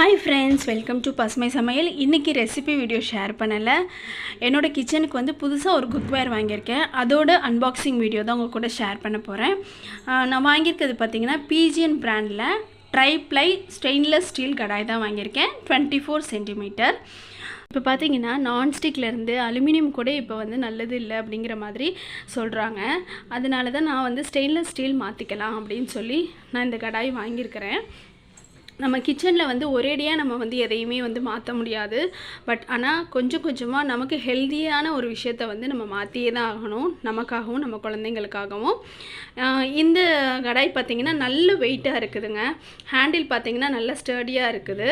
Hi friends, welcome to பசுமை சமையல். இன்றைக்கி ரெசிபி வீடியோ ஷேர் பண்ணலை. என்னோடய கிச்சனுக்கு வந்து புதுசாக ஒரு குக்வேர் வாங்கியிருக்கேன். அதோட அன்பாக்சிங் வீடியோ தான் உங்கள் கூட ஷேர் பண்ண போகிறேன். நான் வாங்கியிருக்கிறது பார்த்திங்கன்னா பிஜியன் பிராண்டில் ட்ரைப்ளை ஸ்டெயின்லெஸ் ஸ்டீல் கடாய் தான் வாங்கியிருக்கேன். 24 சென்டிமீட்டர். இப்போ பார்த்தீங்கன்னா நான்ஸ்டிக்லேருந்து அலுமினியம் கூட இப்போ வந்து நல்லது இல்லை அப்படிங்கிற மாதிரி சொல்கிறாங்க. அதனால தான் நான் வந்து ஸ்டெயின்லெஸ் ஸ்டீல் மாற்றிக்கலாம் அப்படின்னு சொல்லி நான் இந்த கடாய் வாங்கியிருக்கிறேன். நம்ம கிச்சனில் வந்து ஒரேடியாக நம்ம வந்து எதையுமே வந்து மாற்ற முடியாது. பட் ஆனால் கொஞ்சம் கொஞ்சமாக நமக்கு ஹெல்த்தியான ஒரு விஷயத்தை வந்து நம்ம மாற்றியே தான் ஆகணும், நமக்காகவும் நம்ம குழந்தைங்களுக்காகவும். இந்த கடாய் பார்த்திங்கன்னா நல்ல வெயிட்டாக இருக்குதுங்க. ஹேண்டில் பார்த்திங்கன்னா நல்ல ஸ்டர்டியாக இருக்குது.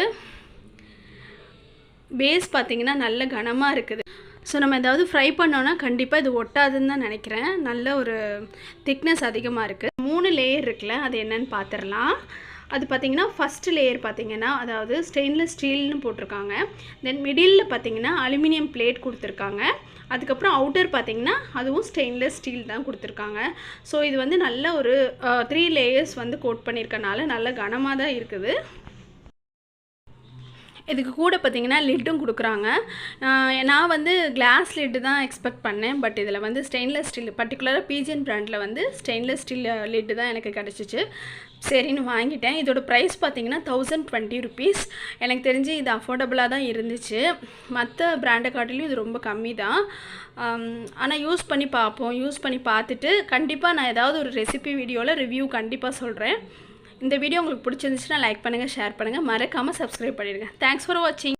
பேஸ் பார்த்திங்கன்னா நல்ல கனமாக இருக்குது. ஸோ நம்ம ஏதாவது ஃப்ரை பண்ணோன்னா கண்டிப்பாக இது ஒட்டாதுன்னு தான் நினைக்கிறேன். நல்ல ஒரு திக்னஸ் அதிகமாக இருக்குது. 3 லேயர் இருக்குல்ல, அது என்னன்னு பார்த்துடலாம். அது பார்த்திங்கன்னா ஃபஸ்ட்டு லேயர் பார்த்திங்கன்னா அதாவது ஸ்டெயின்லெஸ் ஸ்டீல்னு போட்டிருக்காங்க. தென் மிடில் பார்த்திங்கன்னா அலுமினியம் பிளேட் கொடுத்துருக்காங்க. அதுக்கப்புறம் அவுட்டர் பார்த்திங்கன்னா அதுவும் ஸ்டெயின்லெஸ் ஸ்டீல் தான் கொடுத்துருக்காங்க. ஸோ இது வந்து நல்ல ஒரு 3 லேயர்ஸ் வந்து கோட் பண்ணியிருக்கனால நல்ல கனமாக தான் இருக்குது. இதுக்கு கூட பார்த்திங்கன்னா லிட்டும் கொடுக்குறாங்க. நான் வந்து கிளாஸ் லிட்டு தான் எக்ஸ்பெக்ட் பண்ணேன். பட் இதில் வந்து ஸ்டெயின்லெஸ் ஸ்டீல், பர்டிகுலராக பிஜியன் பிராண்டில் வந்து ஸ்டெயின்லெஸ் ஸ்டீல் லிட்டு தான் எனக்கு கிடச்சிச்சு. சரின்னு வாங்கிட்டேன். இதோட ப்ரைஸ் பார்த்திங்கன்னா 1020 ருபீஸ். எனக்கு தெரிஞ்சு இது அஃபோர்டபுளாக தான் இருந்துச்சு. மற்ற பிராண்டை காட்டிலும் இது ரொம்ப கம்மி தான். ஆனால் யூஸ் பண்ணி பார்ப்போம். யூஸ் பண்ணி பார்த்துட்டு கண்டிப்பாக நான் ஏதாவது ஒரு ரெசிபி வீடியோவில் ரிவ்யூ கண்டிப்பாக சொல்கிறேன். இந்த வீடியோ உங்களுக்கு பிடிச்சிருந்துச்சுன்னா லைக் பண்ணுங்கள், ஷேர் பண்ணுங்கள், மறக்காமல் சப்ஸ்கிரைப் பண்ணிடுங்க. தேங்க்ஸ் ஃபார் வாட்சிங்.